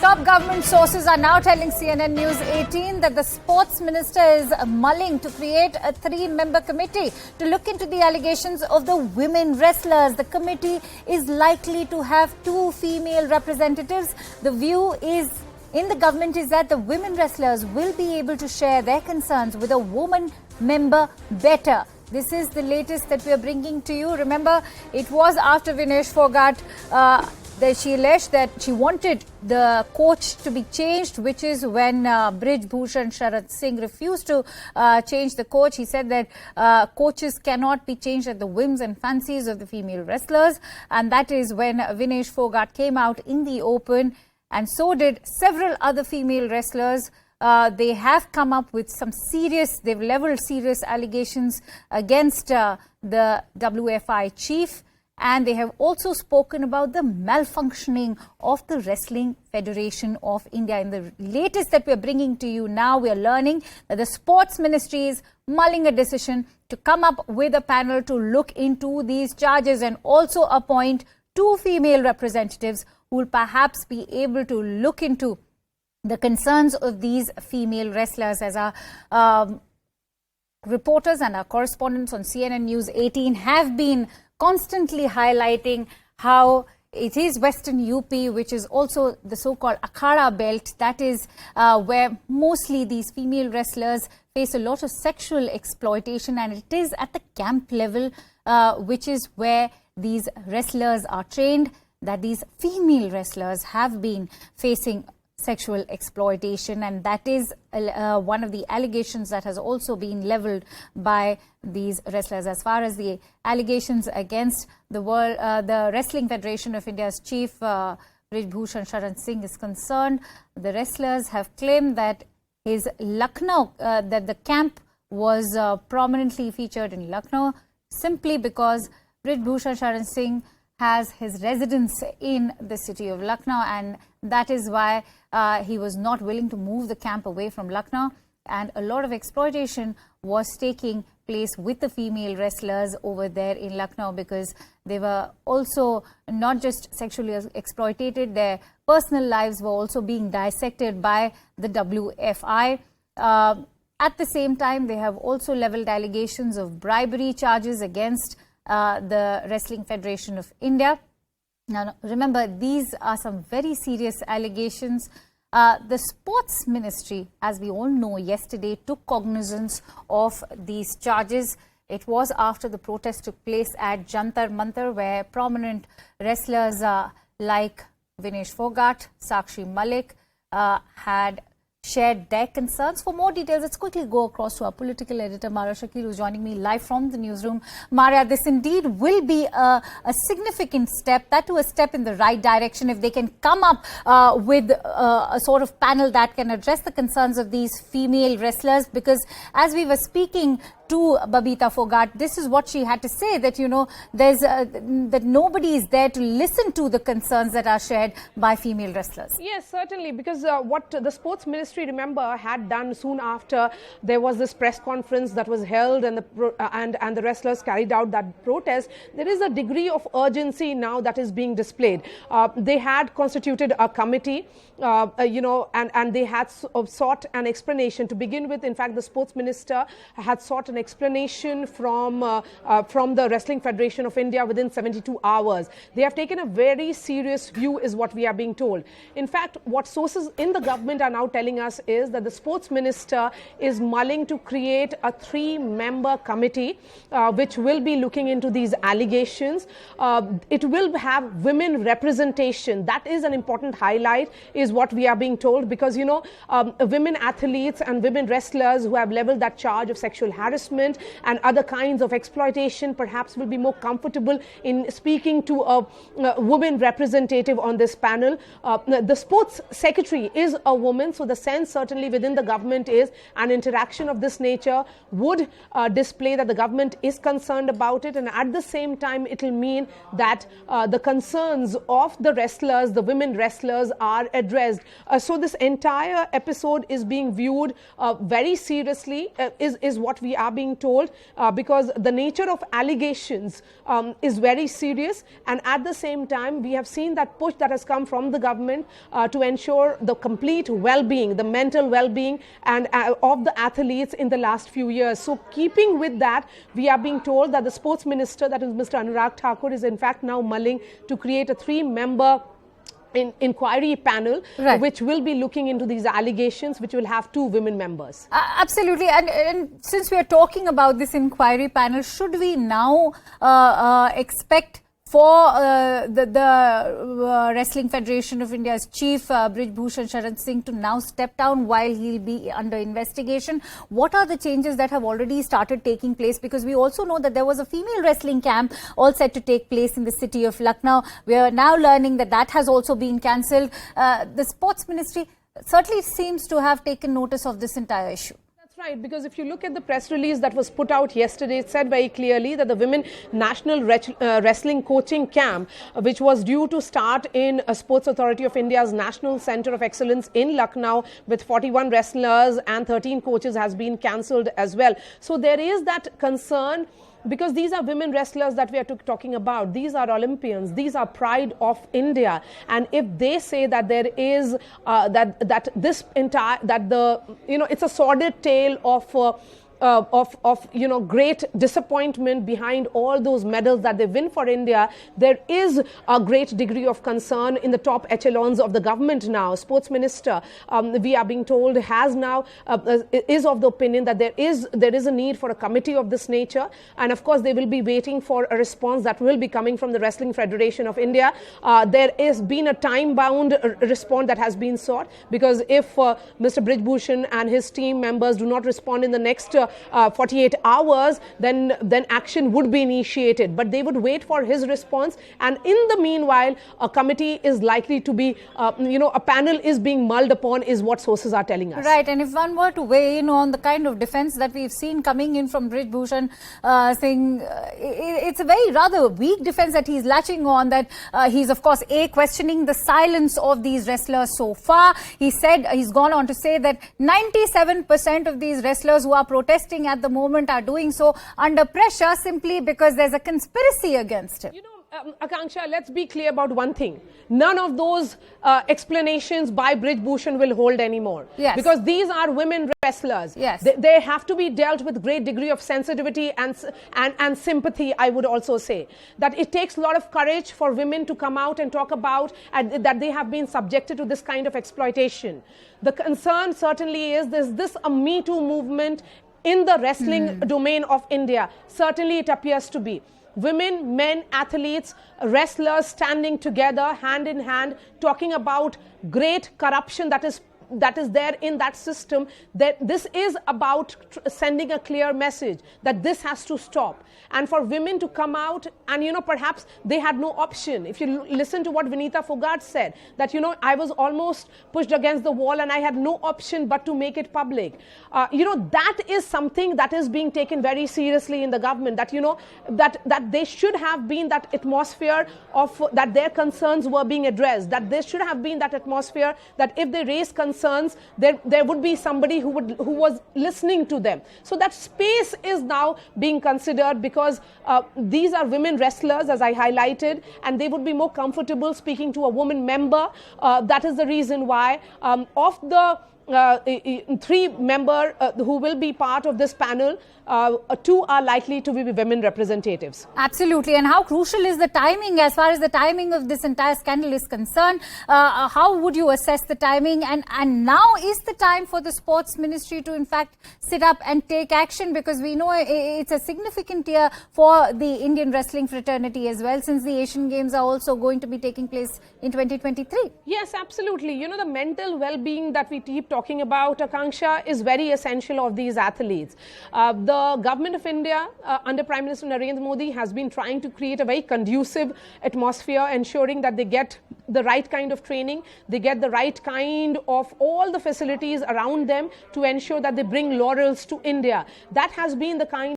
Top government sources are now telling CNN News 18 that the sports minister is mulling to create a 3-member committee to look into the allegations of the women wrestlers. The committee is likely to have 2 female representatives. The view is in the government is that the women wrestlers will be able to share their concerns with a woman member better. This is the latest that we are bringing to you. Remember, it was after Vinesh Fogart that she alleged that she wanted the coach to be changed, which is when Brij Bhushan Sharan Singh refused to change the coach. He said that coaches cannot be changed at the whims and fancies of the female wrestlers. And that is when Vinesh Fogart came out in the open, and so did several other female wrestlers. They have come up with they've leveled serious allegations against the WFI chief. And they have also spoken about the malfunctioning of the Wrestling Federation of India. In the latest that we are bringing to you now, we are learning that the Sports Ministry is mulling a decision to come up with a panel to look into these charges and also appoint 2 female representatives who will perhaps be able to look into the concerns of these female wrestlers. As our reporters and our correspondents on CNN News 18 have been constantly highlighting how it is Western UP, which is also the so-called Akhada belt. That is where mostly these female wrestlers face a lot of sexual exploitation, and it is at the camp level, which is where these wrestlers are trained, that these female wrestlers have been facing sexual exploitation, and that is one of the allegations that has also been leveled by these wrestlers. As far as the allegations against the Wrestling Federation of India's chief, Brij Bhushan Sharan Singh, is concerned, the wrestlers have claimed that his Lucknow, that the camp was prominently featured in Lucknow simply because Brij Bhushan Sharan Singh has his residence in the city of Lucknow, and that is why he was not willing to move the camp away from Lucknow. And a lot of exploitation was taking place with the female wrestlers over there in Lucknow, because they were also not just sexually exploited, their personal lives were also being dissected by the WFI. At the same time, they have also leveled allegations of bribery charges against the Wrestling Federation of India. Now, remember, these are some very serious allegations. The Sports Ministry, as we all know, yesterday took cognizance of these charges. It was after the protest took place at Jantar, Mantar, where prominent wrestlers like Vinesh Fogart, Sakshi Malik had shared their concerns. For more details, let's quickly go across to our political editor, Mara Shakil, who's joining me live from the newsroom. Mara, this indeed will be a significant step, that to a step in the right direction, if they can come up with a sort of panel that can address the concerns of these female wrestlers. Because as we were speaking to Babita Fogart, this is what she had to say, that, you know, there's that nobody is there to listen to the concerns that are shared by female wrestlers. Yes, certainly, because what the Sports Ministry, remember, had done soon after there was this press conference that was held and the wrestlers carried out that protest, there is a degree of urgency now that is being displayed. They had constituted a committee, and they had sought an explanation to begin with. In fact, the Sports Minister had sought an explanation from the Wrestling Federation of India within 72 hours. They have taken a very serious view, is what we are being told. In fact, what sources in the government are now telling us is that the Sports Minister is mulling to create a 3-member committee which will be looking into these allegations. It will have women representation. That is an important highlight, is what we are being told, because, you know, women athletes and women wrestlers who have leveled that charge of sexual harassment and other kinds of exploitation perhaps will be more comfortable in speaking to a woman representative on this panel. The sports secretary is a woman, so the sense certainly within the government is an interaction of this nature would display that the government is concerned about it, and at the same time it will mean that the concerns of the wrestlers, the women wrestlers, are addressed. So this entire episode is being viewed very seriously, is what we are being told, because the nature of allegations is very serious, and at the same time we have seen that push that has come from the government to ensure the complete well-being, the mental well-being and of the athletes in the last few years. So keeping with that, we are being told that the sports minister, that is Mr. Anurag Thakur, is in fact now mulling to create a 3-member inquiry panel, right, which will be looking into these allegations, which will have 2 women members. Absolutely. And since we are talking about this inquiry panel, should we now expect for the Wrestling Federation of India's chief, Brij Bhushan Sharan Singh, to now step down while he'll be under investigation? What are the changes that have already started taking place? Because we also know that there was a female wrestling camp all set to take place in the city of Lucknow. We are now learning that that has also been cancelled. The sports ministry certainly seems to have taken notice of this entire issue. Right, because if you look at the press release that was put out yesterday, it said very clearly that the Women National Wrestling Coaching Camp, which was due to start in a Sports Authority of India's National Centre of Excellence in Lucknow with 41 wrestlers and 13 coaches, has been cancelled as well. So there is that concern, because these are women wrestlers that we are talking about. These are Olympians. These are pride of India. And if they say that there is it's a sordid tale of great disappointment behind all those medals that they win for India, there is a great degree of concern in the top echelons of the government now. Sports Minister, we are being told, has now is of the opinion that there is a need for a committee of this nature, and of course they will be waiting for a response that will be coming from the Wrestling Federation of India. There has been a time-bound response that has been sought, because if Mr. Brij Bhushan and his team members do not respond in the next 48 hours, then action would be initiated. But they would wait for his response, and in the meanwhile, a committee is likely to be, a panel is being mulled upon, is what sources are telling us. Right, and if one were to weigh in on the kind of defense that we've seen coming in from Brij Bhushan Singh, it's a very rather weak defense that he's latching on, that he's of course questioning the silence of these wrestlers so far. He's gone on to say that 97% of these wrestlers who are protesting at the moment are doing so under pressure simply because there's a conspiracy against him. Akanksha, let's be clear about one thing. None of those explanations by Brij Bhushan will hold anymore. Yes. Because these are women wrestlers. Yes. They have to be dealt with great degree of sensitivity and sympathy, I would also say. That it takes a lot of courage for women to come out and talk about that they have been subjected to this kind of exploitation. The concern certainly is this a Me Too movement in the wrestling domain of India. Certainly it appears to be. Women, men, athletes, wrestlers standing together, hand in hand, talking about great corruption that is there in that system. That this is about sending a clear message that this has to stop. And for women to come out and, perhaps they had no option. If you listen to what Vinita Fogart said, that, I was almost pushed against the wall and I had no option but to make it public. That is something that is being taken very seriously in the government, that, that they should have been that atmosphere of that their concerns were being addressed, that there should have been that atmosphere that if they raise concerns, there would be somebody who was listening to them. So that space is now being considered, because these are women wrestlers, as I highlighted, and they would be more comfortable speaking to a woman member. That is the reason why of the 3 members who will be part of this panel, 2 are likely to be women representatives. Absolutely. And how crucial is the timing as far as the timing of this entire scandal is concerned? How would you assess the timing? And now is the time for the sports ministry to in fact sit up and take action, because we know it's a significant year for the Indian wrestling fraternity as well, since the Asian Games are also going to be taking place in 2023. Yes, absolutely. The mental well-being that we keep talking about, Akanksha, is very essential of these athletes. The government of India under Prime Minister Narendra Modi has been trying to create a very conducive atmosphere, ensuring that they get the right kind of training, they get the right kind of all the facilities around them to ensure that they bring laurels to India. That has been the kind